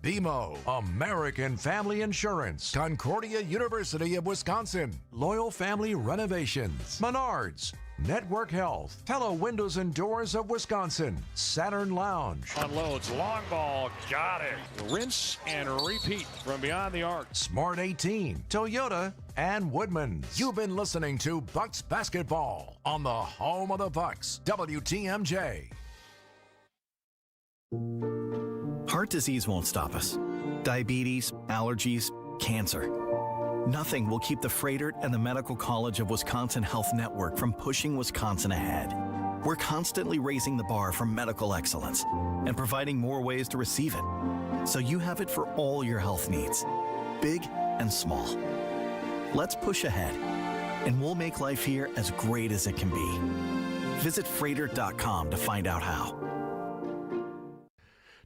BMO, American Family Insurance, Concordia University of Wisconsin, Loyal Family Renovations, Menards, Network Health, Pella Windows and Doors of Wisconsin, Saturn Lounge. Unloads, long ball, got it. Rinse and repeat from beyond the arc. Smart 18, Toyota, and Woodman's. You've been listening to Bucks Basketball on the home of the Bucks, WTMJ. Heart disease won't stop us. Diabetes, allergies, cancer. Nothing will keep the Freighter and the Medical College of Wisconsin Health Network from pushing Wisconsin ahead. We're constantly raising the bar for medical excellence and providing more ways to receive it, so you have it for all your health needs, big and small. Let's push ahead, and we'll make life here as great as it can be. Visit Freighter.com to find out how.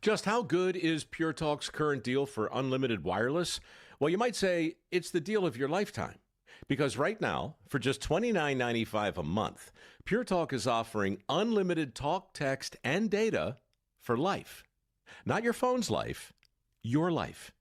Just how good is Pure Talk's current deal for unlimited wireless? Well, you might say it's the deal of your lifetime. Because right now, for just $29.95 a month, Pure Talk is offering unlimited talk, text, and data for life. Not your phone's life, your life.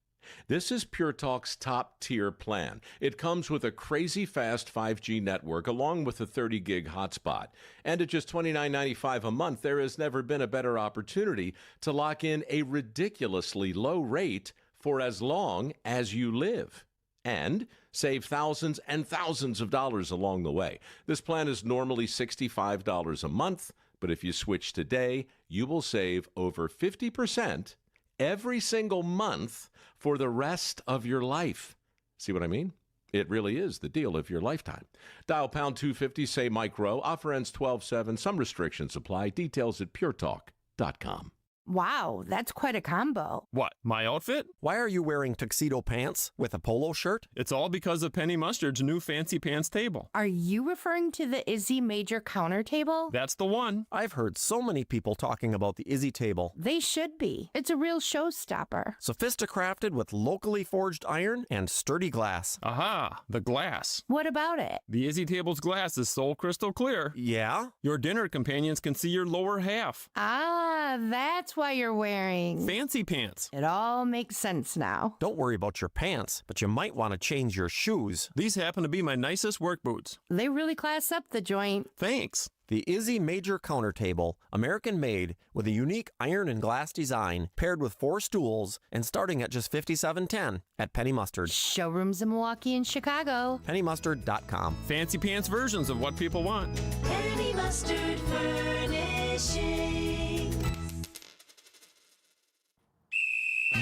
This is Pure Talk's top-tier plan. It comes with a crazy fast 5G network along with a 30-gig hotspot. And at just $29.95 a month, there has never been a better opportunity to lock in a ridiculously low rate for as long as you live and save thousands and thousands of dollars along the way. This plan is normally $65 a month, but if you switch today, you will save over 50% every single month for the rest of your life. See what I mean? It really is the deal of your lifetime. Dial pound 250, say micro. Offer ends 12/7. Some restrictions apply. Details at puretalk.com. Wow, that's quite a combo. What, my outfit? Why are you wearing tuxedo pants with a polo shirt? It's all because of Penny Mustard's new Fancy Pants table. Are you referring to the Izzy Major counter table? That's the one. I've heard so many people talking about the Izzy table. They should be. It's a real showstopper. Sophisticrafted with locally forged iron and sturdy glass. Aha, the glass. What about it? The Izzy table's glass is so crystal clear. Yeah? Your dinner companions can see your lower half. Ah, that's why you're wearing Fancy Pants. It all makes sense now. Don't worry about your pants, but you might want to change your shoes. These happen to be my nicest work boots. They really class up the joint. Thanks. The Izzy Major counter table, American-made, with a unique iron and glass design, paired with 4 stools, and starting at just $57.10 at Penny Mustard. Showrooms in Milwaukee and Chicago. PennyMustard.com. Fancy pants versions of what people want. Penny Mustard Furnishing.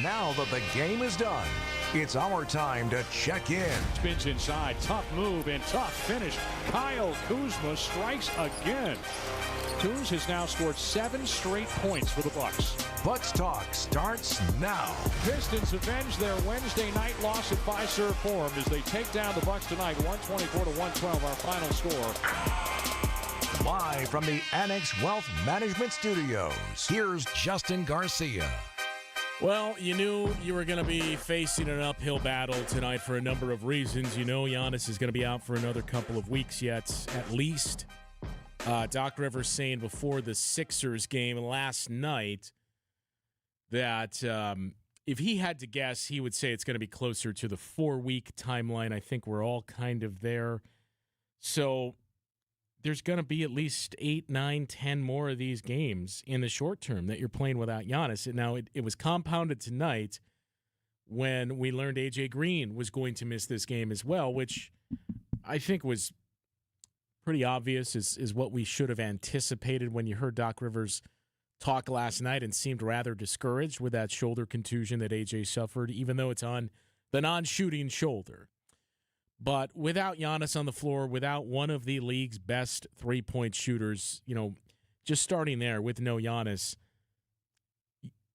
Now that the game is done, it's our time to check in. Spins inside, tough move and tough finish. Kyle Kuzma strikes again. Kuz has now scored 7 straight points for the Bucks. Bucks Talk starts now. Pistons avenge their Wednesday night loss at Fiserv Forum as they take down the Bucks tonight, 124-112, our final score. Live from the Annex Wealth Management Studios, here's Justin Garcia. Well, you knew you were going to be facing an uphill battle tonight for a number of reasons. You know Giannis is going to be out for another couple of weeks yet, at least. Doc Rivers saying before the Sixers game last night that if he had to guess, he would say it's going to be closer to the 4-week timeline. I think we're all kind of there. So there's going to be at least 8, 9, 10 more of these games in the short term that you're playing without Giannis. And now it was compounded tonight when we learned A.J. Green was going to miss this game as well, which I think was pretty obvious is what we should have anticipated when you heard Doc Rivers talk last night and seemed rather discouraged with that shoulder contusion that A.J. suffered, even though it's on the non-shooting shoulder. But without Giannis on the floor, without one of the league's best three-point shooters, just starting there with no Giannis,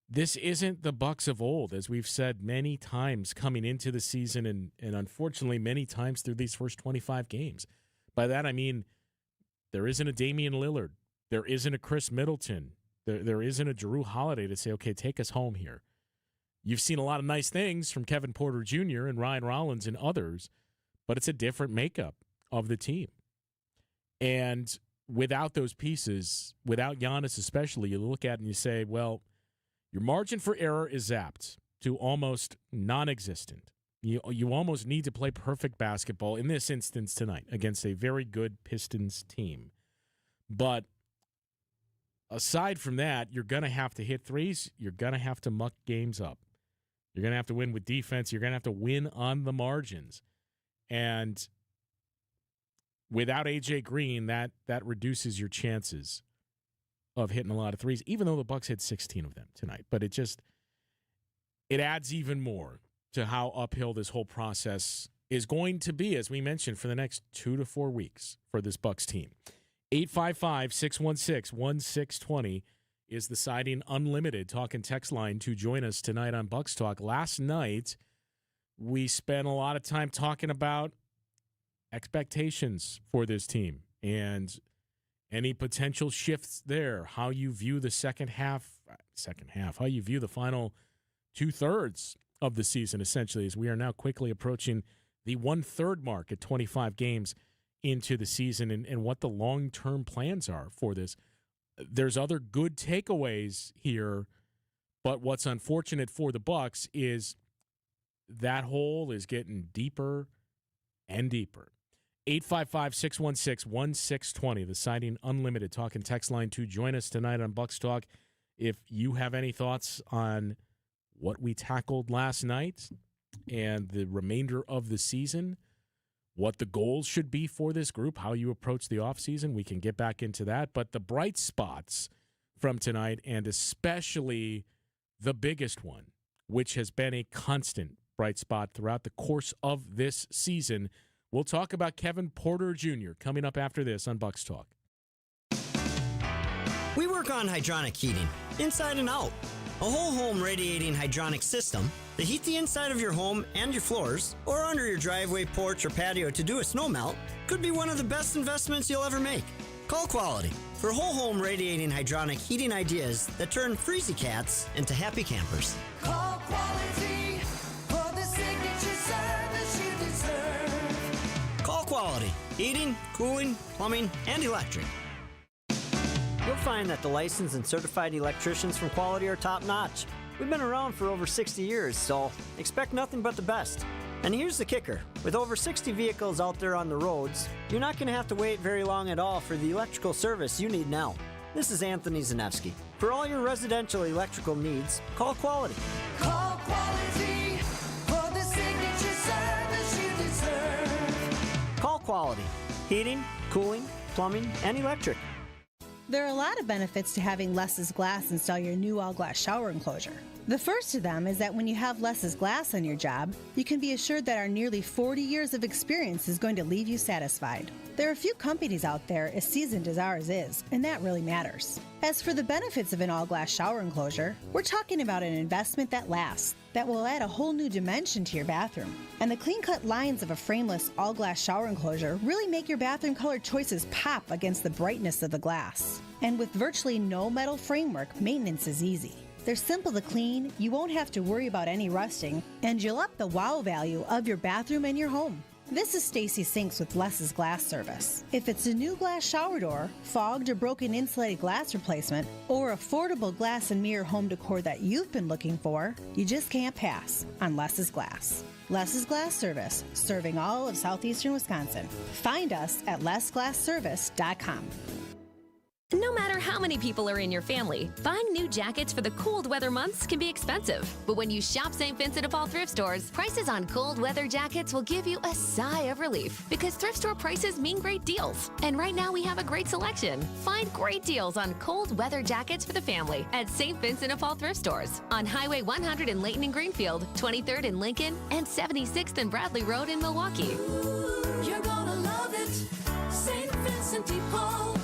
this isn't the Bucks of old, as we've said many times coming into the season and unfortunately many times through these first 25 games. By that I mean there isn't a Damian Lillard. There isn't a Chris Middleton. There isn't a Jrue Holiday to say, okay, take us home here. You've seen a lot of nice things from Kevin Porter Jr. and Ryan Rollins and others, but it's a different makeup of the team. And without those pieces, without Giannis especially, you look at it and you say, well, your margin for error is zapped. to almost non-existent. You almost need to play perfect basketball in this instance tonight against a very good Pistons team. But aside from that, you're going to have to hit threes. You're going to have to muck games up. You're going to have to win with defense. You're going to have to win on the margins. And without A.J. Green, that reduces your chances of hitting a lot of threes, even though the Bucks hit 16 of them tonight. But it adds even more to how uphill this whole process is going to be, as we mentioned, for the next 2 to 4 weeks for this Bucks team. 855-616-1620 is the Siding Unlimited talk and text line to join us tonight on Bucks Talk. Last night, we spent a lot of time talking about expectations for this team and any potential shifts there, how you view the second half, how you view the final 2/3 of the season, essentially, as we are now quickly approaching the 1/3 mark at 25 games into the season and what the long-term plans are for this. There's other good takeaways here, but what's unfortunate for the Bucks is that hole is getting deeper and deeper. 855-616-1620, the Siding Unlimited talk and text line to join us tonight on Bucks Talk. If you have any thoughts on what we tackled last night and the remainder of the season, what the goals should be for this group, how you approach the offseason, we can get back into that. But the bright spots from tonight, and especially the biggest one, which has been a constant bright spot throughout the course of this season, we'll talk about Kevin Porter Jr. coming up after this on Bucks Talk. We work on hydronic heating, inside and out. A whole home radiating hydronic system to heat the inside of your home and your floors, or under your driveway, porch, or patio to do a snow melt, could be one of the best investments you'll ever make. Call Quality for whole home radiating hydronic heating ideas that turn freezy cats into happy campers. Call Quality for the signature service you deserve. Call Quality. Heating, cooling, plumbing, and electric. You'll find that the licensed and certified electricians from Quality are top-notch. We've been around for over 60 years, so expect nothing but the best. And here's the kicker. With over 60 vehicles out there on the roads, you're not going to have to wait very long at all for the electrical service you need now. This is Anthony Zanevsky. For all your residential electrical needs, call Quality. Call Quality for the signature service you deserve. Call Quality. Heating, cooling, plumbing, and electric. There are a lot of benefits to having Less's Glass install your new all-glass shower enclosure. The first of them is that when you have Less's Glass on your job, you can be assured that our nearly 40 years of experience is going to leave you satisfied. There are a few companies out there as seasoned as ours is, and that really matters. As for the benefits of an all-glass shower enclosure, we're talking about an investment that lasts, that will add a whole new dimension to your bathroom. And the clean-cut lines of a frameless all-glass shower enclosure really make your bathroom color choices pop against the brightness of the glass. And with virtually no metal framework, maintenance is easy. They're simple to clean, you won't have to worry about any rusting, and you'll up the wow value of your bathroom and your home. This is Stacy Sinks with Less's Glass Service. If it's a new glass shower door, fogged or broken insulated glass replacement, or affordable glass and mirror home decor that you've been looking for, you just can't pass on Less's Glass. Less's Glass Service, serving all of southeastern Wisconsin. Find us at lessglassservice.com. No matter how many people are in your family, buying new jackets for the cold weather months can be expensive. But when you shop St. Vincent de Paul thrift stores, prices on cold weather jackets will give you a sigh of relief because thrift store prices mean great deals. And right now we have a great selection. Find great deals on cold weather jackets for the family at St. Vincent de Paul thrift stores on Highway 100 in Layton and Greenfield, 23rd in Lincoln, and 76th and Bradley Road in Milwaukee. Ooh, you're gonna love it, St. Vincent de Paul.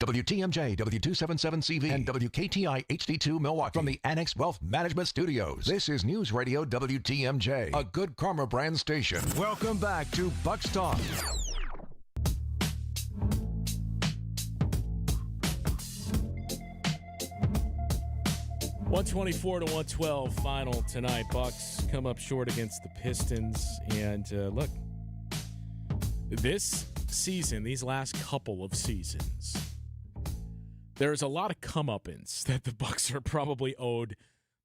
WTMJ, W277CV, and WKTI HD2 Milwaukee from the Annex Wealth Management Studios. This is News Radio WTMJ, a Good Karma brand station. Welcome back to Bucks Talk. $124-112 final tonight. Bucks come up short against the Pistons. And look, this season, these last couple of seasons, there's a lot of comeuppance that the Bucks are probably owed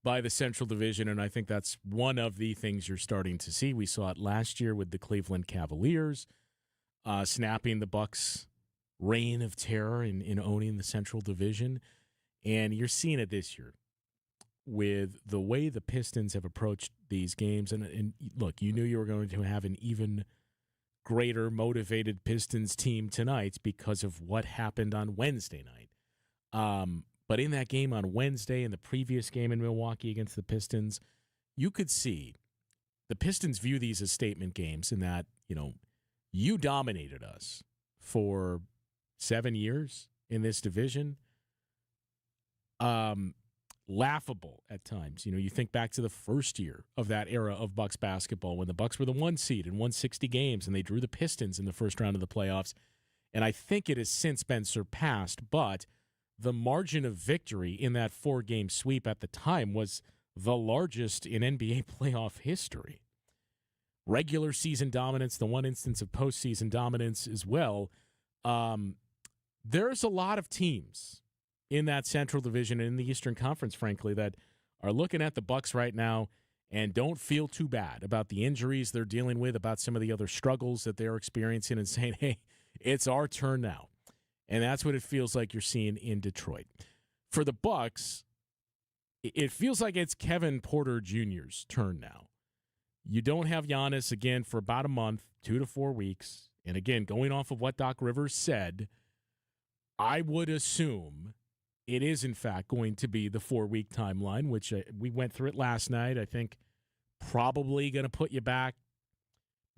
by the Central Division, and I think that's one of the things you're starting to see. We saw it last year with the Cleveland Cavaliers snapping the Bucks' reign of terror in owning the Central Division, and you're seeing it this year with the way the Pistons have approached these games. And look, you knew you were going to have an even greater motivated Pistons team tonight because of what happened on Wednesday night. But in that game on Wednesday and the previous game in Milwaukee against the Pistons, you could see the Pistons view these as statement games in that, you dominated us for 7 years in this division. Laughable at times. You think back to the first year of that era of Bucks basketball when the Bucks were the 1 seed and won 60 games and they drew the Pistons in the first round of the playoffs. And I think it has since been surpassed, but the margin of victory in that 4-game sweep at the time was the largest in NBA playoff history. Regular season dominance, the one instance of postseason dominance as well. There's a lot of teams in that Central Division and in the Eastern Conference, frankly, that are looking at the Bucks right now and don't feel too bad about the injuries they're dealing with, about some of the other struggles that they're experiencing, and saying, hey, it's our turn now. And that's what it feels like you're seeing in Detroit. For the Bucks, it feels like it's Kevin Porter Jr.'s turn now. You don't have Giannis again for about a month, 2 to 4 weeks. And again, going off of what Doc Rivers said, I would assume it is, in fact, going to be the 4-week timeline, which we went through it last night. I think probably going to put you back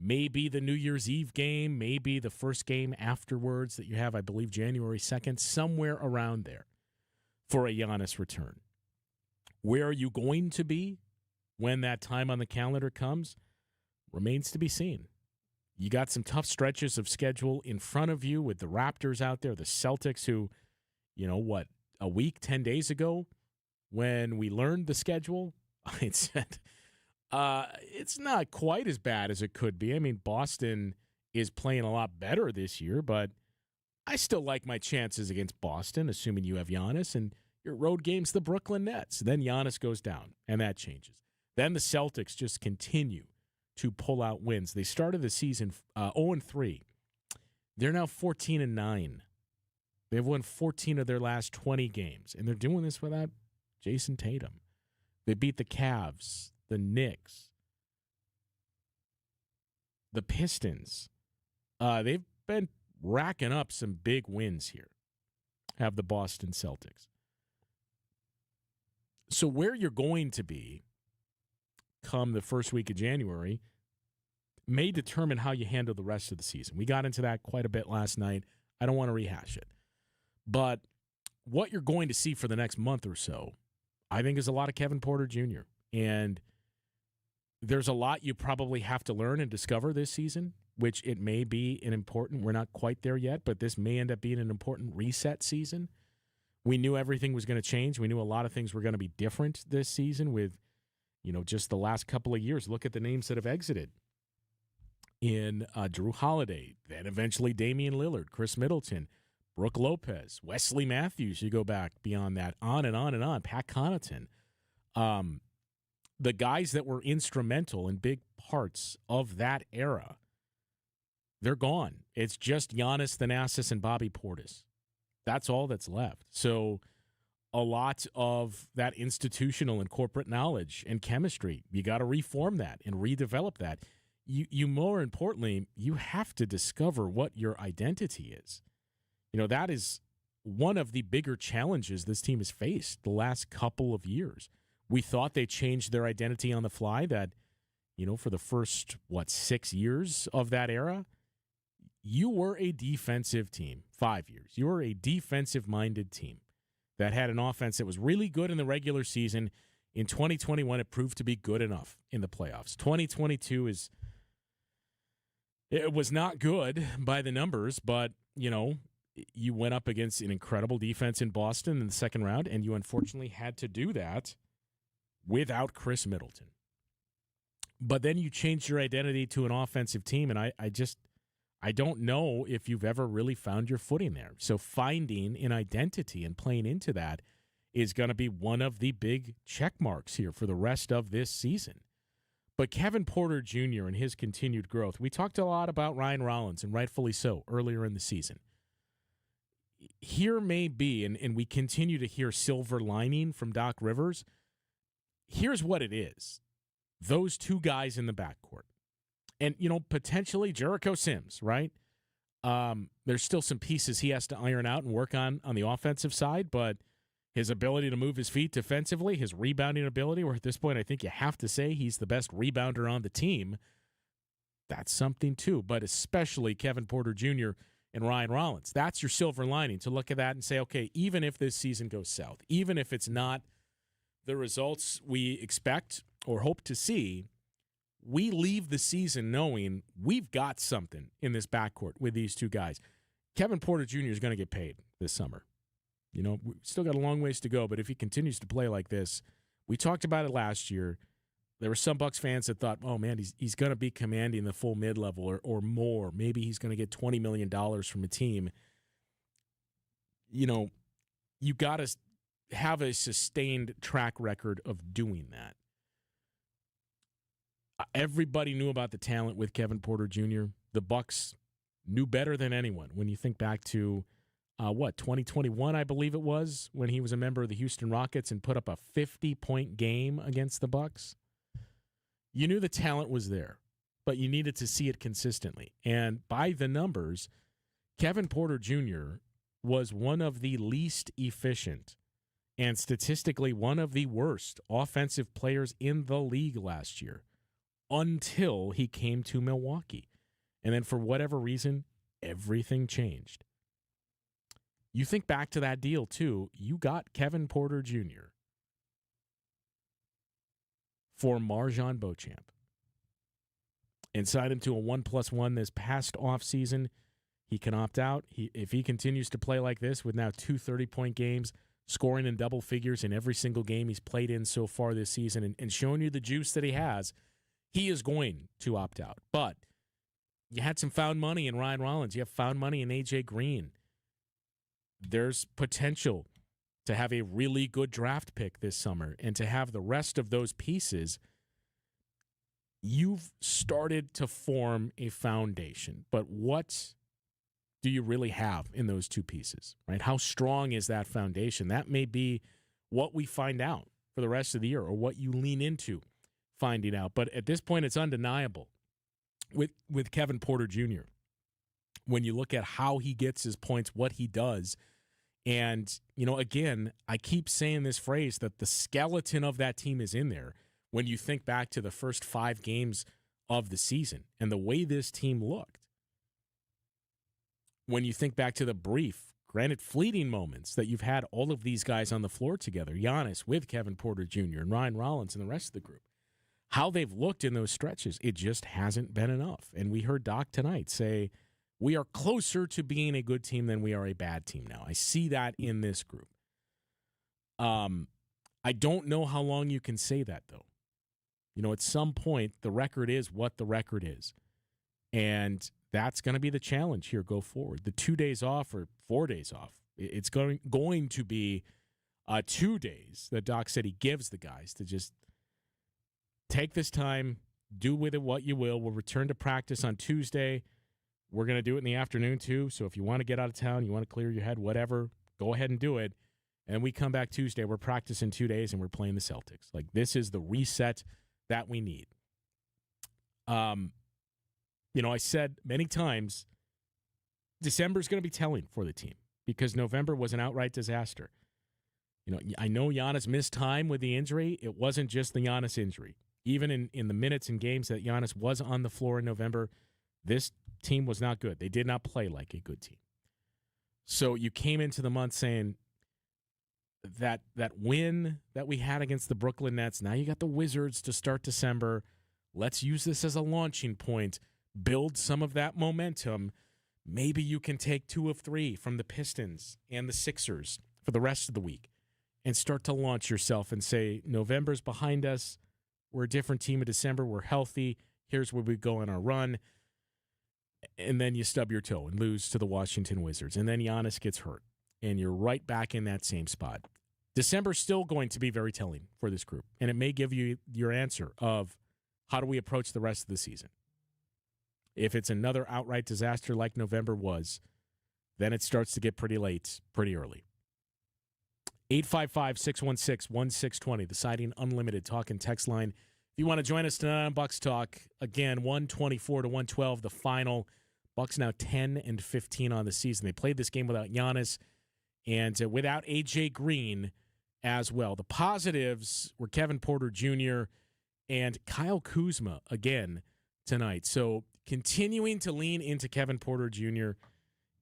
maybe the New Year's Eve game, maybe the first game afterwards that you have, I believe, January 2nd, somewhere around there for a Giannis return. Where are you going to be when that time on the calendar comes remains to be seen. You got some tough stretches of schedule in front of you with the Raptors out there, the Celtics who, a week, 10 days ago, when we learned the schedule, I said, it's not quite as bad as it could be. I mean, Boston is playing a lot better this year, but I still like my chances against Boston, assuming you have Giannis, and your road game's the Brooklyn Nets. Then Giannis goes down, and that changes. Then the Celtics just continue to pull out wins. They started the season 0-3. They're now 14-9. They've won 14 of their last 20 games, and they're doing this without Jason Tatum. They beat the Cavs, the Knicks, the Pistons. They've been racking up some big wins here, have the Boston Celtics. So where you're going to be come the first week of January may determine how you handle the rest of the season. We got into that quite a bit last night. I don't want to rehash it. But what you're going to see for the next month or so, I think, is a lot of Kevin Porter Jr. And there's a lot you probably have to learn and discover this season, which it may be we're not quite there yet, but this may end up being an important reset season. We knew everything was going to change. We knew a lot of things were going to be different this season with, just the last couple of years. Look at the names that have exited in Drew Holiday, then eventually Damian Lillard, Chris Middleton, Brooke Lopez, Wesley Matthews. You go back beyond that, on and on and on. Pat Connaughton. The guys that were instrumental in big parts of that era, they're gone. It's just Giannis, Thanasis, and Bobby Portis. That's all that's left. So a lot of that institutional and corporate knowledge and chemistry, you got to reform that and redevelop that. You more importantly, you have to discover what your identity is. That is one of the bigger challenges this team has faced the last couple of years. We thought they changed their identity on the fly, that, for the first, 6 years of that era, you were a defensive team. 5 years. You were a defensive-minded team that had an offense that was really good in the regular season. In 2021, it proved to be good enough in the playoffs. 2022 it was not good by the numbers, but, you went up against an incredible defense in Boston in the second round, and you unfortunately had to do that without Chris Middleton. But then you changed your identity to an offensive team, and I don't know if you've ever really found your footing there. So finding an identity and playing into that is going to be one of the big check marks here for the rest of this season. But Kevin Porter Jr. and his continued growth, we talked a lot about Ryan Rollins, and rightfully so, earlier in the season. Here may be, and we continue to hear silver lining from Doc Rivers, here's what it is. Those two guys in the backcourt. And, potentially Jericho Sims, right? There's still some pieces he has to iron out and work on the offensive side, but his ability to move his feet defensively, his rebounding ability, where at this point I think you have to say he's the best rebounder on the team, that's something too. But especially Kevin Porter Jr. and Ryan Rollins. That's your silver lining, to look at that and say, okay, even if this season goes south, even if it's not the results we expect or hope to see, we leave the season knowing we've got something in this backcourt with these two guys. Kevin Porter Jr. is going to get paid this summer. We still got a long ways to go, but if he continues to play like this, we talked about it last year. There were some Bucks fans that thought, oh, man, he's going to be commanding the full mid-level or more. Maybe he's going to get $20 million from a team. You got to have a sustained track record of doing that. Everybody knew about the talent with Kevin Porter Jr. The Bucks knew better than anyone when you think back to 2021, I believe it was, when he was a member of the Houston Rockets and put up a 50-point game against the Bucks. You knew the talent was there, but you needed to see it consistently. And by the numbers, Kevin Porter Jr. was one of the least efficient and statistically one of the worst offensive players in the league last year until he came to Milwaukee. And then for whatever reason, everything changed. You think back to that deal, too. You got Kevin Porter Jr. for Marjon Beauchamp and signed him to a 1+1 this past offseason. He can opt out. If he continues to play like this with now 2 30-point games, scoring in double figures in every single game he's played in so far this season and showing you the juice that he has, he is going to opt out. But you had some found money in Ryan Rollins. You have found money in A.J. Green. There's potential to have a really good draft pick this summer and to have the rest of those pieces. You've started to form a foundation, but what do you really have in those two pieces, right? How strong is that foundation? That may be what we find out for the rest of the year or what you lean into finding out. But at this point, it's undeniable with Kevin Porter Jr. when you look at how he gets his points, what he does. And, again, I keep saying this phrase that the skeleton of that team is in there when you think back to the first 5 games of the season and the way this team looked. When you think back to the brief, granted fleeting moments that you've had all of these guys on the floor together, Giannis with Kevin Porter Jr. and Ryan Rollins and the rest of the group, how they've looked in those stretches, it just hasn't been enough. And we heard Doc tonight say, we are closer to being a good team than we are a bad team now. I see that in this group. I don't know how long you can say that, though. At some point, the record is what the record is. And that's going to be the challenge here go forward. The 2 days off or 4 days off, it's going to be 2 days that Doc said he gives the guys to just take this time, do with it what you will. We'll return to practice on Tuesday. We're going to do it in the afternoon, too. So if you want to get out of town, you want to clear your head, whatever, go ahead and do it. And we come back Tuesday. We're practicing 2 days, and we're playing the Celtics. This is the reset that we need. I said many times, December is going to be telling for the team because November was an outright disaster. I know Giannis missed time with the injury. It wasn't just the Giannis injury. Even in the minutes and games that Giannis was on the floor in November, this team was not good. They did not play like a good team. So you came into the month saying that win that we had against the Brooklyn Nets, now you got the Wizards to start December. Let's use this as a launching point, build some of that momentum. Maybe you can take 2 of 3 from the Pistons and the Sixers for the rest of the week and start to launch yourself and say, November's behind us. We're a different team in December. We're healthy. Here's where we go on our run. And then you stub your toe and lose to the Washington Wizards. And then Giannis gets hurt. And you're right back in that same spot. December's still going to be very telling for this group, and it may give you your answer of how do we approach the rest of the season. If it's another outright disaster like November was, then it starts to get pretty late, pretty early. 855-616-1620, the Siding Unlimited talk and text line. If you want to join us tonight on Bucks Talk, again, 124-112, the final. Bucks now 10-15 on the season. They played this game without Giannis and without A.J. Green as well. The positives were Kevin Porter Jr. and Kyle Kuzma again tonight. So continuing to lean into Kevin Porter Jr.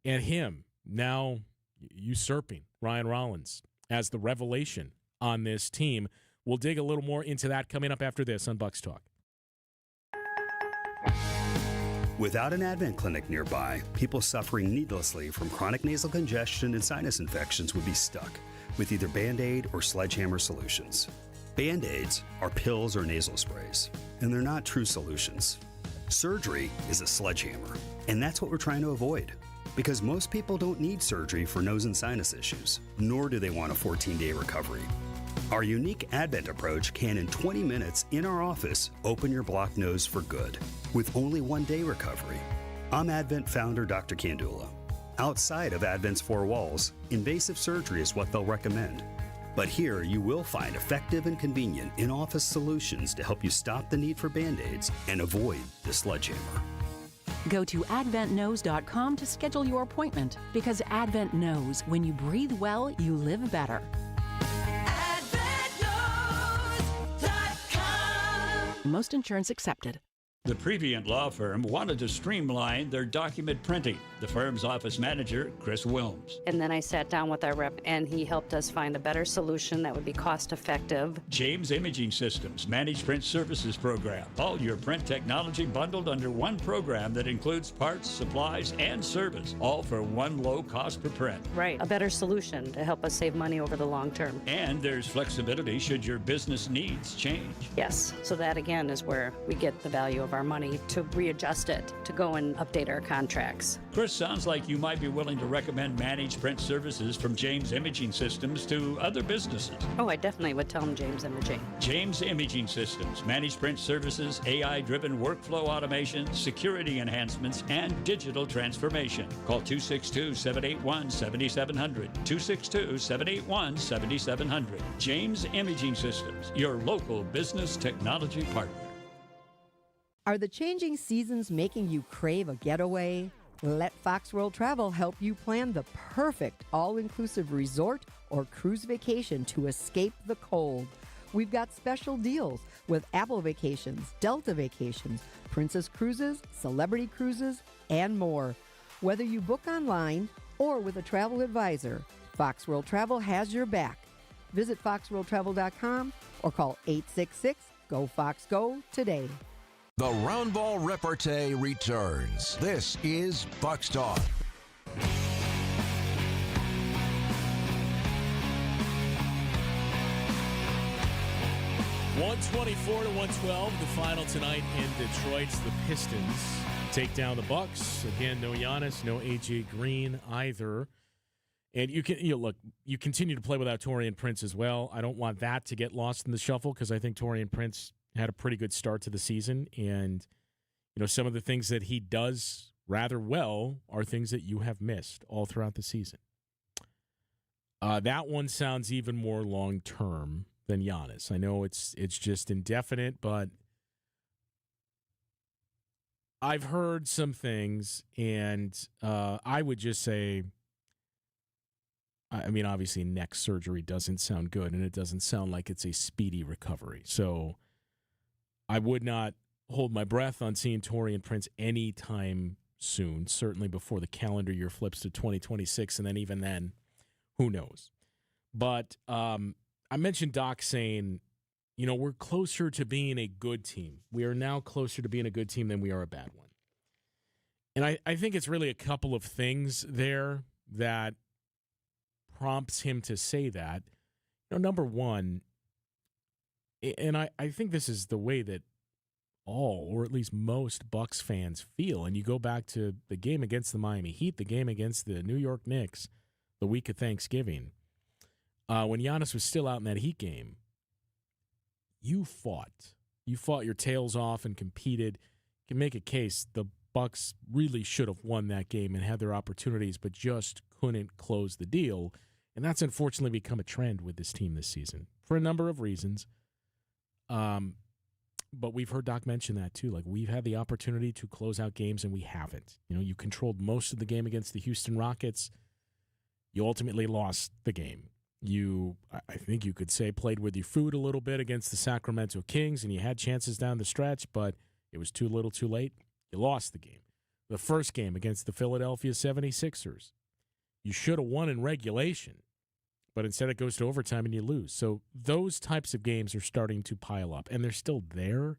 and him now usurping Ryan Rollins as the revelation on this team. We'll dig a little more into that coming up after this on Bucks Talk. Without an Advent clinic nearby, people suffering needlessly from chronic nasal congestion and sinus infections would be stuck with either Band-Aid or Sledgehammer solutions. Band-Aids are pills or nasal sprays, and they're not true solutions. Surgery is a sledgehammer, and that's what we're trying to avoid. Because most people don't need surgery for nose and sinus issues, nor do they want a 14-day recovery. Our unique Advent approach can, in 20 minutes in our office, open your blocked nose for good, with only 1-day recovery. I'm Advent founder Dr. Kandula. Outside of Advent's four walls, invasive surgery is what they'll recommend. But here you will find effective and convenient in-office solutions to help you stop the need for Band-Aids and avoid the sledgehammer. Go to adventknows.com to schedule your appointment, because Advent knows when you breathe well, you live better. Most insurance accepted. The Previent Law Firm wanted to streamline their document printing. The firm's office manager, Chris Wilms. And then I sat down with our rep, and he helped us find a better solution that would be cost-effective. James Imaging Systems Managed Print Services Program. All your print technology bundled under one program that includes parts, supplies, and service, all for one low cost per print. Right, a better solution to help us save money over the long term. And there's flexibility should your business needs change. Yes, so that again is where we get the value of our money to readjust it, to go and update our contracts. Chris, sounds like you might be willing to recommend managed print services from James Imaging Systems to other businesses. Oh, I definitely would tell them James Imaging. James Imaging Systems, managed print services, AI-driven workflow automation, security enhancements, and digital transformation. Call 262-781-7700. 262-781-7700. James Imaging Systems, your local business technology partner. Are the changing seasons making you crave a getaway? Let Fox World Travel help you plan the perfect all-inclusive resort or cruise vacation to escape the cold. We've got special deals with Apple Vacations, Delta Vacations, Princess Cruises, Celebrity Cruises, and more. Whether you book online or with a travel advisor, Fox World Travel has your back. Visit foxworldtravel.com or call 866-GO-FOX-GO today. The Round Ball Repartee returns. This is Bucks Talk. 124-112, the final tonight in Detroit. The Pistons take down the Bucks. Again, no Giannis, no A.J. Green either. And you continue to play without Taurean Prince as well. I don't want that to get lost in the shuffle, because I think Taurean Prince had a pretty good start to the season, and some of the things that he does rather well are things that you have missed all throughout the season. That one sounds even more long-term than Giannis. I know it's just indefinite, but I've heard some things, and I would just say, I mean, obviously neck surgery doesn't sound good, and it doesn't sound like it's a speedy recovery. So I would not hold my breath on seeing Taurean Prince anytime soon, certainly before the calendar year flips to 2026, and then even then, who knows. But I mentioned Doc saying, we're closer to being a good team. We are now closer to being a good team than we are a bad one. And I think it's really a couple of things there that prompts him to say that. Number one, and I think this is the way that all, or at least most, Bucks fans feel. And you go back to the game against the Miami Heat, the game against the New York Knicks, the week of Thanksgiving. When Giannis was still out in that Heat game, you fought. You fought your tails off and competed. You can make a case the Bucks really should have won that game and had their opportunities, but just couldn't close the deal. And that's unfortunately become a trend with this team this season for a number of reasons. But we've heard Doc mention that too. Like, we've had the opportunity to close out games and we haven't. You know, you controlled most of the game against the Houston Rockets. You ultimately lost the game. You, I think you could say, played with your food a little bit against the Sacramento Kings, and you had chances down the stretch, but it was too little too late. You lost the game. The first game against the Philadelphia 76ers, you should have won in regulation, but instead it goes to overtime and you lose. So those types of games are starting to pile up, and they're still there.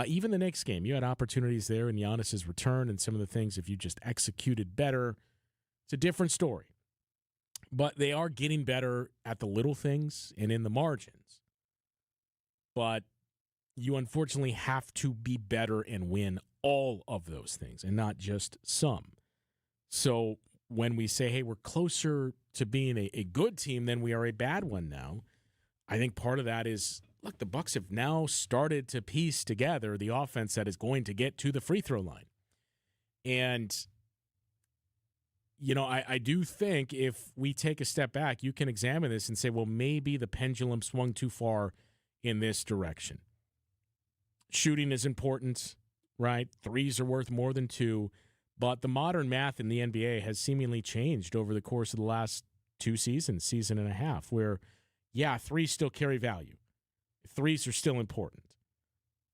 Even the next game, you had opportunities there in Giannis's return and some of the things, if you just executed better, it's a different story. But they are getting better at the little things and in the margins. But you unfortunately have to be better and win all of those things and not just some. So when we say, hey, we're closer to being a good team than we are a bad one now, I think part of that is, look, the Bucks have now started to piece together the offense that is going to get to the free throw line. And you know, I do think if we take a step back, you can examine this and say, well, maybe the pendulum swung too far in this direction. Shooting is important, right? Threes are worth more than two. But the modern math in the NBA has seemingly changed over the course of the last two seasons, season and a half, where, yeah, threes still carry value. Threes are still important.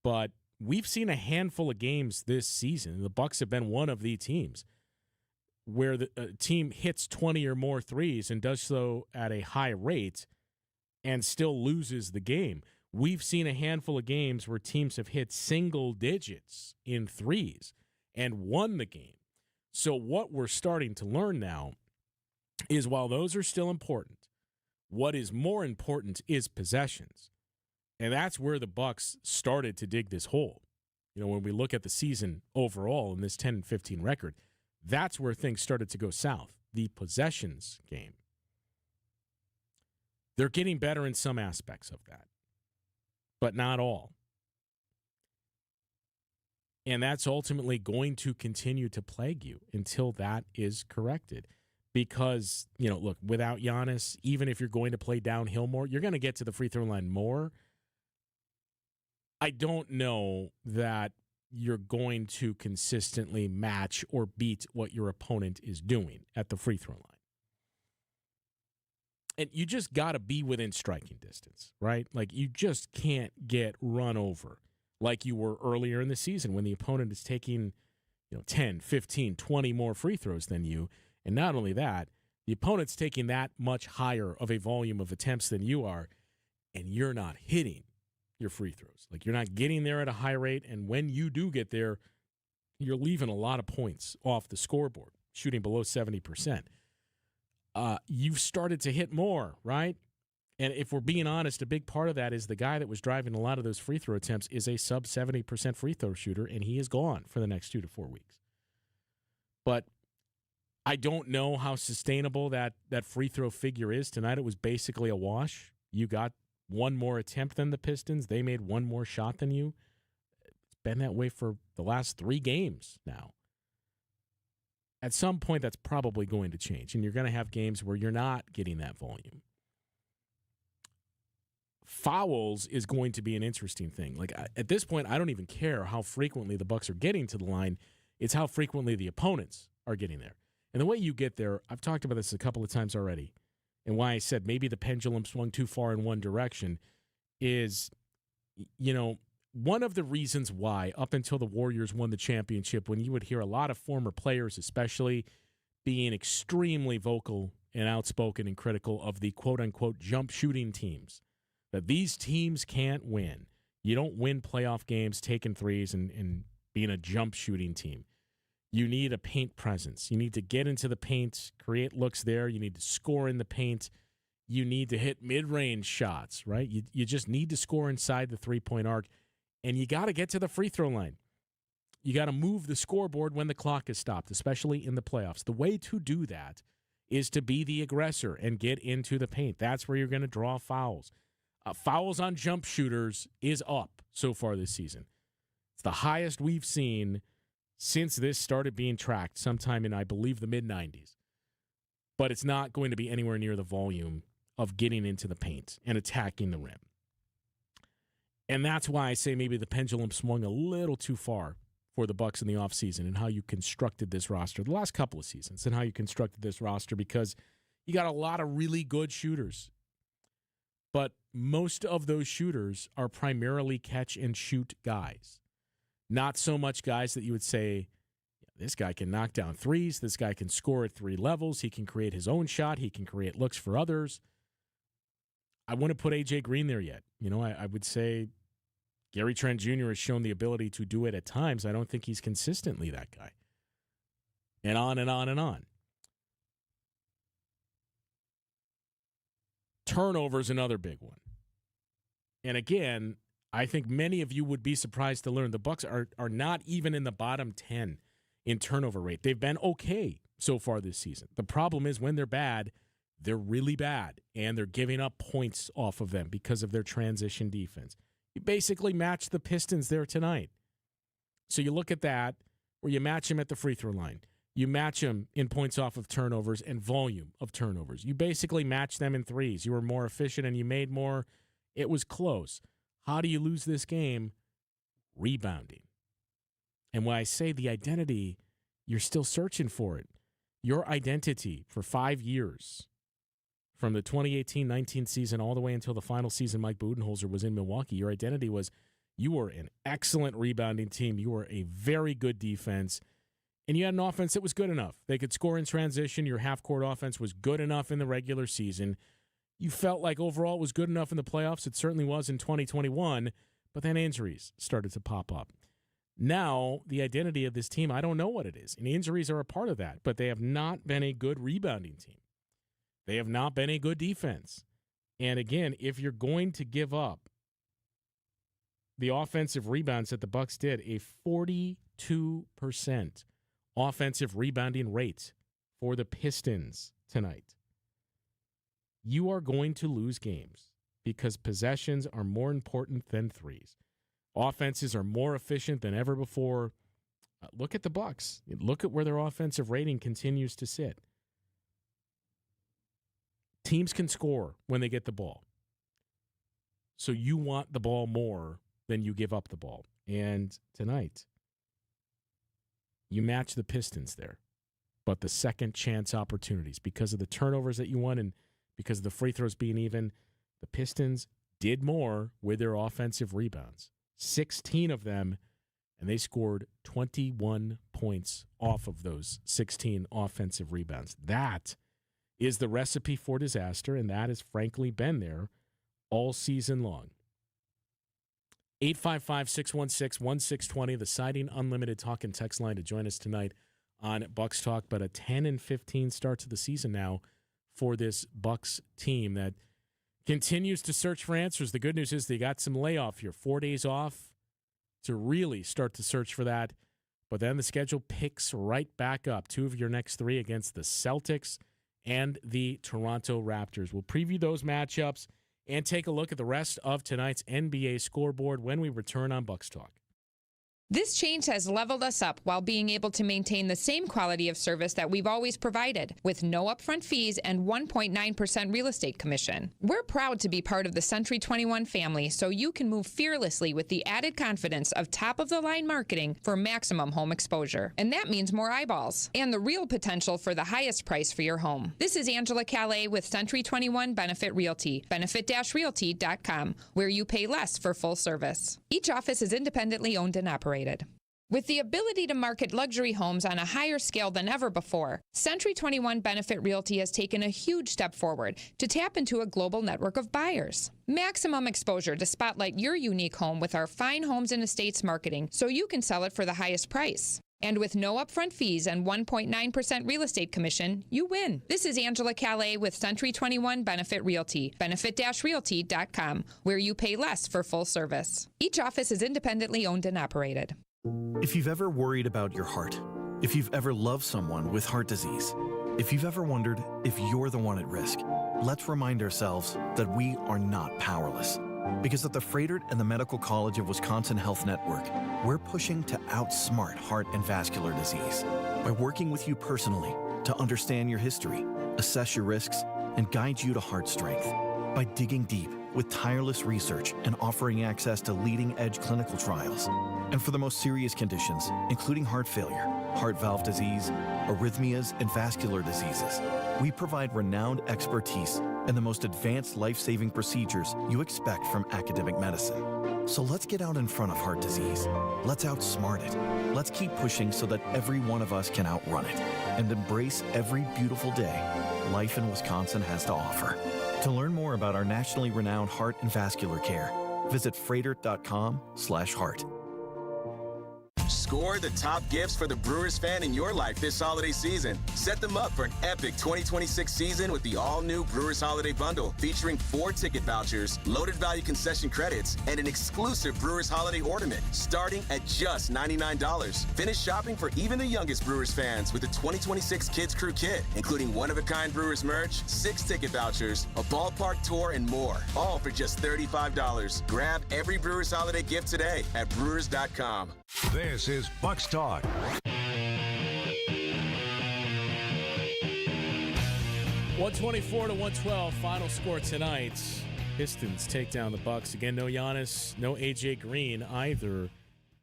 But we've seen a handful of games this season. The Bucks have been one of the teams where the team hits 20 or more threes and does so at a high rate and still loses the game. We've seen a handful of games where teams have hit single digits in threes and won the game. So what we're starting to learn now is, while those are still important, what is more important is possessions. And that's where the Bucks started to dig this hole. You know, when we look at the season overall in this 10-15 record, that's where things started to go south, the possessions game. They're getting better in some aspects of that, but not all. And that's ultimately going to continue to plague you until that is corrected. Because, you know, look, without Giannis, even if you're going to play downhill more, you're going to get to the free throw line more. I don't know that you're going to consistently match or beat what your opponent is doing at the free throw line. And you just got to be within striking distance, right? Like, you just can't get run over like you were earlier in the season when the opponent is taking, 10, 15, 20 more free throws than you. And not only that, the opponent's taking that much higher of a volume of attempts than you are, and you're not hitting your free throws. Like, you're not getting there at a high rate, and when you do get there, you're leaving a lot of points off the scoreboard, shooting below 70%. You've started to hit more, right? And if we're being honest, a big part of that is the guy that was driving a lot of those free throw attempts is a sub 70% free throw shooter, and he is gone for the next 2 to 4 weeks. But I don't know how sustainable that free throw figure is. Tonight it was basically a wash. You got one more attempt than the Pistons. They made one more shot than you. It's been that way for the last 3 games now. At some point, that's probably going to change, and you're going to have games where you're not getting that volume. Fouls is going to be an interesting thing. Like, at this point, I don't even care how frequently the Bucks are getting to the line. It's how frequently the opponents are getting there. And the way you get there, I've talked about this a couple of times already, and why I said maybe the pendulum swung too far in one direction is, one of the reasons why up until the Warriors won the championship, when you would hear a lot of former players especially being extremely vocal and outspoken and critical of the quote-unquote jump shooting teams, that these teams can't win. You don't win playoff games taking threes and being a jump shooting team. You need a paint presence. You need to get into the paint, create looks there. You need to score in the paint. You need to hit mid-range shots, right? You just need to score inside the three-point arc, and you got to get to the free throw line. You got to move the scoreboard when the clock is stopped, especially in the playoffs. The way to do that is to be the aggressor and get into the paint. That's where you're going to draw fouls. Fouls on jump shooters is up so far this season. It's the highest we've seen since this started being tracked sometime in, I believe, the mid-90s. But it's not going to be anywhere near the volume of getting into the paint and attacking the rim. And that's why I say maybe the pendulum swung a little too far for the Bucks in the offseason and how you constructed this roster, the last couple of seasons, and how you constructed this roster, because you got a lot of really good shooters. But most of those shooters are primarily catch-and-shoot guys. Not so much guys that you would say, this guy can knock down threes, this guy can score at three levels, he can create his own shot, he can create looks for others. I wouldn't put A.J. Green there yet. I would say Gary Trent Jr. has shown the ability to do it at times. I don't think he's consistently that guy. And on and on and on. Turnover's another big one. And again, I think many of you would be surprised to learn the Bucks are not even in the bottom 10 in turnover rate. They've been okay so far this season. The problem is when they're bad, they're really bad, and they're giving up points off of them because of their transition defense. You basically match the Pistons there tonight. So you look at that, where you match them at the free throw line. You match them in points off of turnovers and volume of turnovers. You basically match them in threes. You were more efficient and you made more. It was close. How do you lose this game? Rebounding. And when I say the identity, you're still searching for it. Your identity for 5 years, from the 2018-19 season all the way until the final season Mike Budenholzer was in Milwaukee, your identity was you were an excellent rebounding team. You were a very good defense. And you had an offense that was good enough. They could score in transition. Your half-court offense was good enough in the regular season. You felt like overall it was good enough in the playoffs. It certainly was in 2021. But then injuries started to pop up. Now, the identity of this team, I don't know what it is. And injuries are a part of that. But they have not been a good rebounding team. They have not been a good defense. And again, if you're going to give up the offensive rebounds that the Bucks did, a 42% offensive rebounding rate for the Pistons tonight, you are going to lose games because possessions are more important than threes. Offenses are more efficient than ever before. Look at the Bucks. Look at where their offensive rating continues to sit. Teams can score when they get the ball. So you want the ball more than you give up the ball. And tonight, you match the Pistons there. But the second chance opportunities, because of the turnovers that you won and because of the free throws being even, the Pistons did more with their offensive rebounds. 16 of them, and they scored 21 points off of those 16 offensive rebounds. That is the recipe for disaster, and that has frankly been there all season long. 855-616-1620, the Siding Unlimited talk and text line to join us tonight on Bucks Talk. But a 10-15 start to the season now for this Bucks team that continues to search for answers. The good news is they got some layoff here, 4 days off to really start to search for that. But then the schedule picks right back up. 2 of your next 3 against the Celtics and the Toronto Raptors. We'll preview those matchups and take a look at the rest of tonight's NBA scoreboard when we return on Bucks Talk. This change has leveled us up while being able to maintain the same quality of service that we've always provided, with no upfront fees and 1.9% real estate commission. We're proud to be part of the Century 21 family, so you can move fearlessly with the added confidence of top-of-the-line marketing for maximum home exposure. And that means more eyeballs and the real potential for the highest price for your home. This is Angela Calais with Century 21 Benefit Realty, benefit-realty.com, where you pay less for full service. Each office is independently owned and operated. With the ability to market luxury homes on a higher scale than ever before, Century 21 Benefit Realty has taken a huge step forward to tap into a global network of buyers. Maximum exposure to spotlight your unique home with our fine homes and estates marketing so you can sell it for the highest price. And with no upfront fees and 1.9% real estate commission, you win. This is Angela Calais with Century 21 Benefit Realty, benefit-realty.com, where you pay less for full service. Each office is independently owned and operated. If you've ever worried about your heart, if you've ever loved someone with heart disease, If you've ever wondered if you're the one at risk, let's remind ourselves that we are not powerless. Because at the Froedtert and the Medical College of Wisconsin Health Network, we're pushing to outsmart heart and vascular disease by working with you personally to understand your history, assess your risks, and guide you to heart strength. By digging deep with tireless research and offering access to leading-edge clinical trials. And for the most serious conditions, including heart failure, heart valve disease, arrhythmias, and vascular diseases, we provide renowned expertise and the most advanced life-saving procedures you expect from academic medicine. So let's get out in front of heart disease. Let's outsmart it. Let's keep pushing so that every one of us can outrun it and embrace every beautiful day life in Wisconsin has to offer. To learn more about our nationally renowned heart and vascular care, visit froedtert.com/heart. Score the top gifts for the Brewers fan in your life this holiday season. Set them up for an epic 2026 season with the all-new Brewers Holiday Bundle, featuring 4 ticket vouchers, loaded value concession credits, and an exclusive Brewers Holiday ornament, starting at just $99. Finish shopping for even the youngest Brewers fans with the 2026 Kids Crew Kit, including one-of-a-kind Brewers merch, 6 ticket vouchers, a ballpark tour, and more, all for just $35. Grab every Brewers Holiday gift today at brewers.com. This is Bucks Talk. 124 to 112, final score tonight. Pistons take down the Bucks. Again, no Giannis, no AJ Green either.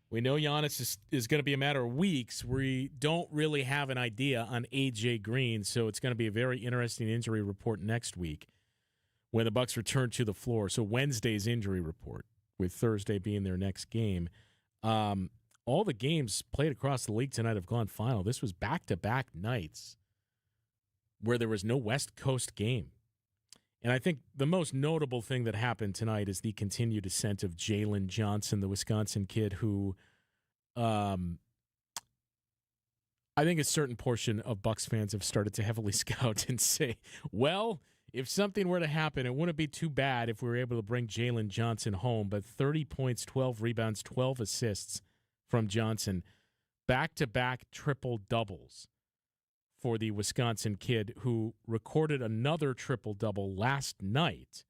We know Giannis is going to be a matter of weeks. We don't really have an idea on AJ Green, so it's going to be a very interesting injury report next week when the Bucks return to the floor. So Wednesday's injury report, with Thursday being their next game. All the games played across the league tonight have gone final. This was back-to-back nights where there was no West Coast game. And I think the most notable thing that happened tonight is the continued ascent of Jalen Johnson, the Wisconsin kid who I think a certain portion of Bucks fans have started to heavily scout and say, well, if something were to happen, it wouldn't be too bad if we were able to bring Jalen Johnson home. But 30 points, 12 rebounds, 12 assists from Johnson. Back-to-back triple-doubles for the Wisconsin kid who recorded another triple-double last night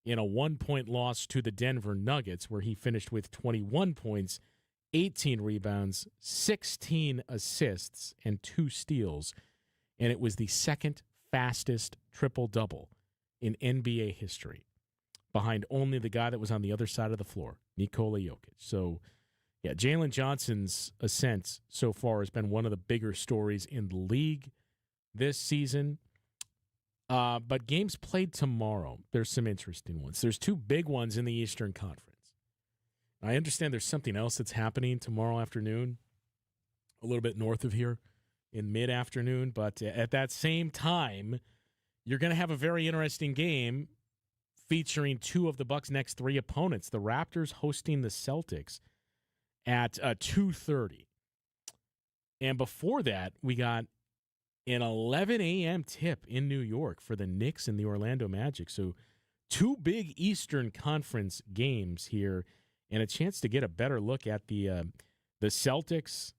in a 1-point loss to the Denver Nuggets, where he finished with 21 points, 18 rebounds, 16 assists, and 2 steals. And it was the second fastest triple-double in NBA history, behind only the guy that was on the other side of the floor, Nikola Jokic. So, yeah, Jalen Johnson's ascent so far has been one of the bigger stories in the league this season. But games played tomorrow, there's some interesting ones. There's 2 big ones in the Eastern Conference. I understand there's something else that's happening tomorrow afternoon, a little bit north of here in mid-afternoon. But at that same time, you're going to have a very interesting game featuring 2 of the Bucks' next 3 opponents. The Raptors hosting the Celtics at 2:30. And before that, we got an 11 a.m. tip in New York for the Knicks and the Orlando Magic. So 2 big Eastern Conference games here, and a chance to get a better look at the Celtics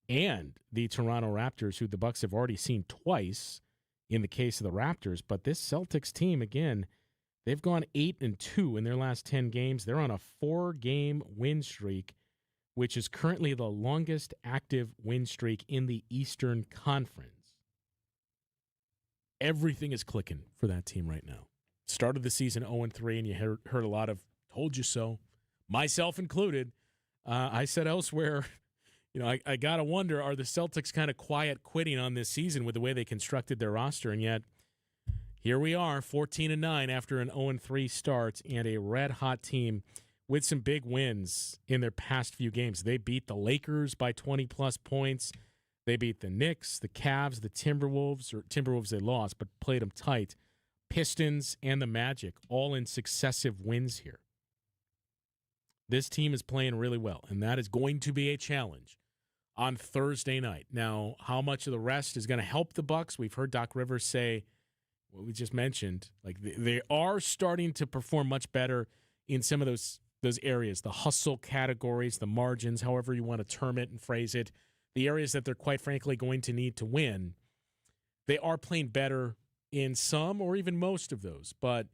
and the Toronto Raptors, who the Bucks have already seen twice in the case of the Raptors. But this Celtics team, again, they've gone 8-2 in their last 10 games. They're on a 4-game win streak, which is currently the longest active win streak in the Eastern Conference. Everything is clicking for that team right now. Started the season 0-3, and you heard a lot of "told you so," myself included. I said elsewhere, I got to wonder, are the Celtics kind of quiet quitting on this season with the way they constructed their roster? And yet, here we are, 14-9 after an 0-3 start, and a red-hot team with some big wins in their past few games. They beat the Lakers by 20-plus points. They beat the Knicks, the Cavs, the Timberwolves they lost, but played them tight. Pistons and the Magic, all in successive wins here. This team is playing really well, and that is going to be a challenge on Thursday night. Now, how much of the rest is going to help the Bucks? We've heard Doc Rivers say what we just mentioned. Like, they are starting to perform much better in some of those areas, the hustle categories, the margins, however you want to term it and phrase it, the areas that they're quite frankly going to need to win. They are playing better in some or even most of those, but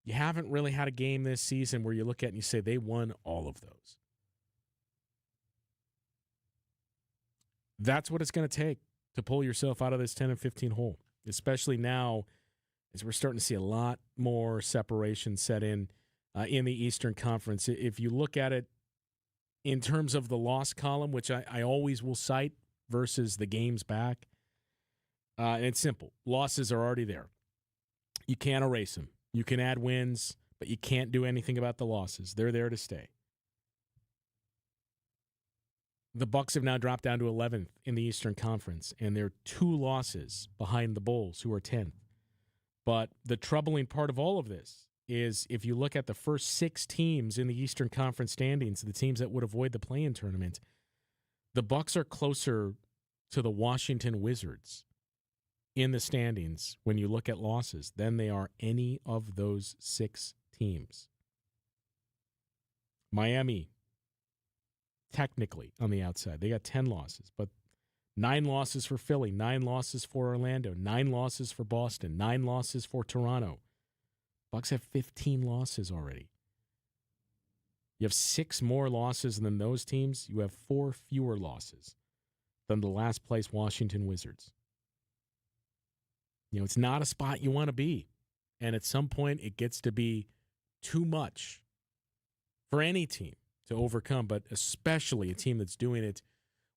you haven't really had a game this season where you look at it and you say they won all of those. That's what it's going to take to pull yourself out of this 10 and 15 hole, especially now as we're starting to see a lot more separation set in the Eastern Conference. If you look at it in terms of the loss column, which I always will cite versus the games back, and it's simple. Losses are already there. You can't erase them. You can add wins, but you can't do anything about the losses. They're there to stay. The Bucks have now dropped down to 11th in the Eastern Conference, and they're 2 losses behind the Bulls, who are 10th. But the troubling part of all of this is if you look at the first 6 teams in the Eastern Conference standings, the teams that would avoid the play-in tournament, the Bucks are closer to the Washington Wizards in the standings when you look at losses than they are any of those 6 teams. Miami, technically on the outside, they got 10 losses, but 9 losses for Philly, 9 losses for Orlando, 9 losses for Boston, 9 losses for Toronto. Bucks have 15 losses already. You have 6 more losses than those teams. You have 4 fewer losses than the last place Washington Wizards. It's not a spot you want to be. And at some point, it gets to be too much for any team to overcome, but especially a team that's doing it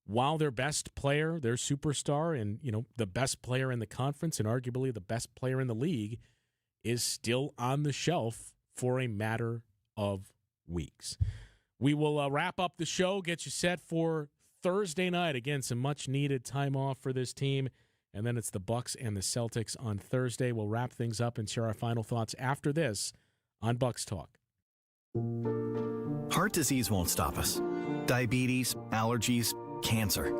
while their best player, their superstar, and the best player in the conference and arguably the best player in the league is still on the shelf for a matter of weeks. We will wrap up the show, get you set for Thursday night. Again, some much-needed time off for this team. And then it's the Bucks and the Celtics on Thursday. We'll wrap things up and share our final thoughts after this on Bucks Talk. Heart disease won't stop us. Diabetes, allergies, cancer.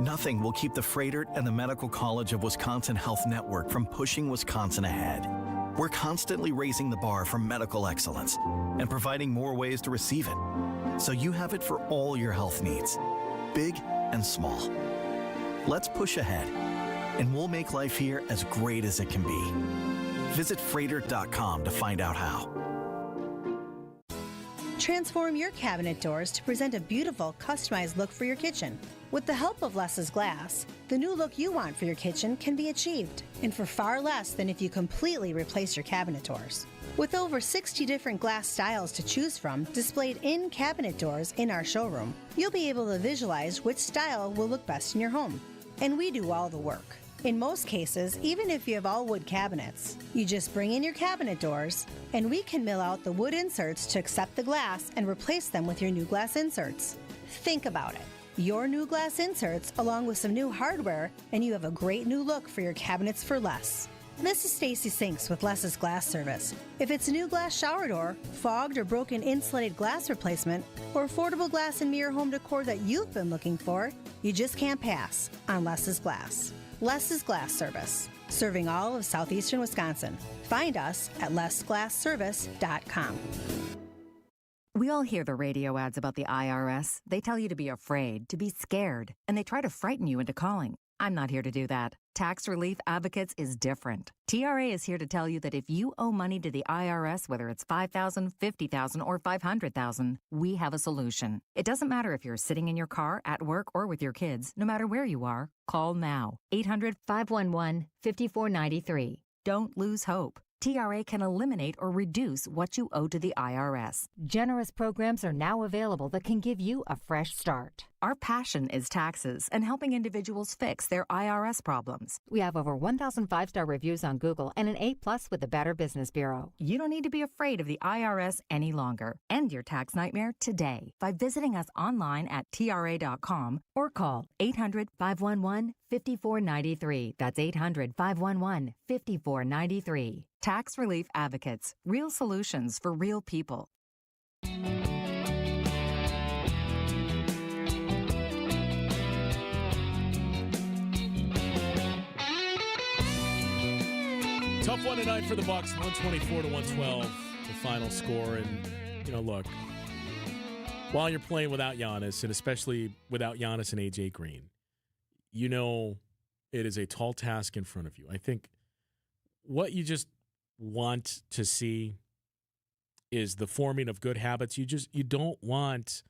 Nothing will keep the Freighter and the Medical College of Wisconsin Health Network from pushing Wisconsin ahead. We're constantly raising the bar for medical excellence and providing more ways to receive it, so you have it for all your health needs, big and small. Let's push ahead, and we'll make life here as great as it can be. Visit Freighter.com to find out how. Transform your cabinet doors to present a beautiful, customized look for your kitchen. With the help of Less's Glass, the new look you want for your kitchen can be achieved, and for far less than if you completely replace your cabinet doors. With over 60 different glass styles to choose from displayed in cabinet doors in our showroom, you'll be able to visualize which style will look best in your home. And we do all the work. In most cases, even if you have all wood cabinets, you just bring in your cabinet doors, and we can mill out the wood inserts to accept the glass and replace them with your new glass inserts. Think about it. Your new glass inserts along with some new hardware, and you have a great new look for your cabinets for less. This is Stacy Sinks with Less's Glass Service. If it's a new glass shower door, fogged or broken insulated glass replacement, or affordable glass and mirror home decor that you've been looking for, you just can't pass on Less's Glass. Less's Glass Service, serving all of southeastern Wisconsin. Find us at lessglassservice.com. We all hear the radio ads about the IRS. They tell you to be afraid, to be scared, and they try to frighten you into calling. I'm not here to do that. Tax Relief Advocates is different. TRA is here to tell you that if you owe money to the IRS, whether it's $5,000, $50,000, or $500,000, we have a solution. It doesn't matter if you're sitting in your car, at work, or with your kids. No matter where you are, call now. 800-511-5493. Don't lose hope. TRA can eliminate or reduce what you owe to the IRS. Generous programs are now available that can give you a fresh start. Our passion is taxes and helping individuals fix their IRS problems. We have over 1,000 5-star reviews on Google and an A+ with the Better Business Bureau. You don't need to be afraid of the IRS any longer. End your tax nightmare today by visiting us online at TRA.com or call 800-511-5493. That's 800-511-5493. Tax Relief Advocates. Real solutions for real people. Tough one tonight for the Bucks, 124-112, the final score. And, look, while you're playing without Giannis, and especially without Giannis and A.J. Green, it is a tall task in front of you. I think what you just want to see is the forming of good habits. You don't want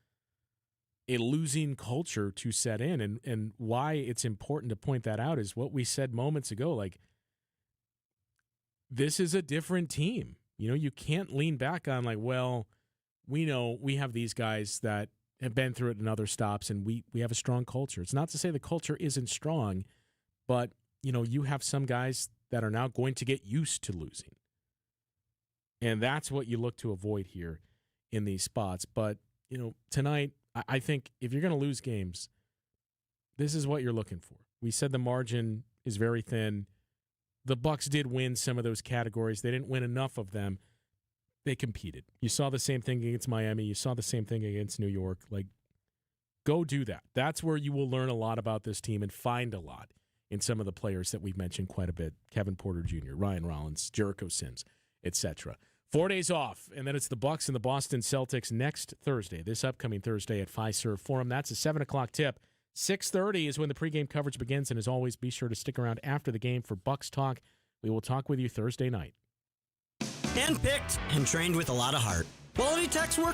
a losing culture to set in. And why it's important to point that out is what we said moments ago. Like, this is a different team. You know, you can't lean back on like, well, we know we have these guys that have been through it in other stops, and we have a strong culture. It's not to say the culture isn't strong, but, you know, you have some guys that are now going to get used to losing. And that's what you look to avoid here in these spots. But, you know, tonight, I think if you're going to lose games, this is what you're looking for. We said the margin is very thin. The Bucs did win some of those categories. They didn't win enough of them. They competed. You saw the same thing against Miami. You saw the same thing against New York. Like, go do that. That's where you will learn a lot about this team and find a lot in some of the players that we've mentioned quite a bit. Kevin Porter Jr., Ryan Rollins, Jericho Sims, etc. 4 days off, and then it's the Bucs and the Boston Celtics next Thursday, this upcoming Thursday at Fiserv Forum. That's a 7 o'clock tip. 6:30 is when the pregame coverage begins, and as always, be sure to stick around after the game for Bucs Talk. We will talk with you Thursday night. Handpicked and trained with a lot of heart. Quality techs work